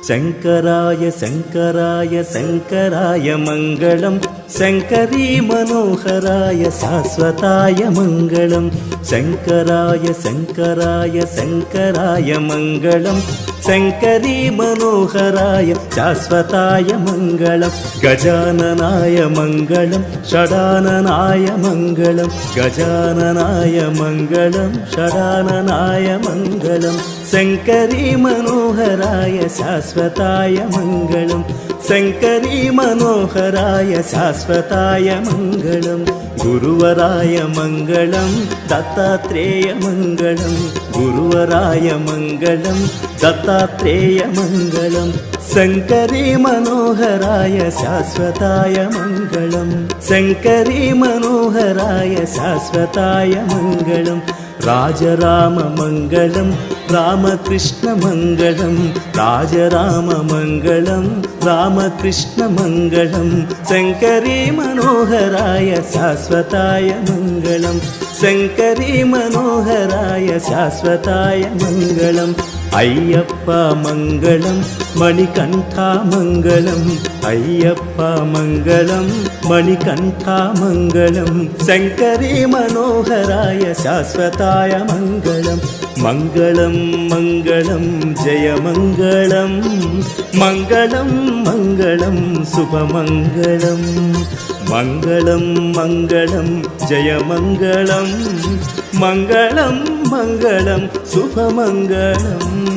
शङ्कराय शङ्कराय शङ्कराय मङ्गलं शङ्करी मनोहराय शाश्वताय मङ्गलं शङ्कराय शङ्कराय शङ्कराय मङ्गलं शङ्करी मनोहराय शाश्वताय मङ्गलं गजाननाय मङ्गलं षडाननाय मङ्गलं गजाननाय मङ्गलं षडाननाय मङ्गलं शङ्करी मनोहराय शाश्वताय मङ्गलं शङ्करी मनोहराय शाश्वताय मङ्गलं गुरुवराय मङ्गलं दत्तात्रेय मङ्गलं गुरुवराय मङ्गलं दत्तात्रेय मङ्गलं शङ्करी मनोहराय शाश्वताय मङ्गलं शङ्करी मनोहराय शाश्वताय मङ्गलं राजराम मङ्गलं रामकृष्ण मङ्गलं राजराम मङ्गलं रामकृष्ण मङ्गलं शङ्करी मनोहराय शाश्वताय मङ्गलं शङ्करी मनोहराय शाश्वताय मङ्गलम् अय्यप्प मङ्गलं मणिकण्ठा मङ्गलम् अय्यप्प मङ्गलं मणिकण्ठा मङ्गलं शङ्करी मनोहराय शाश्वताय मङ्गलं मङ्गलं मङ्गलं जय मङ्गलं मङ्गलं मङ्गलं शुभमङ्गलं मङ्गलं मङ्गलं जय मङ्गलं मङ्गलं मङ्गलं शुभमङ्गलम्।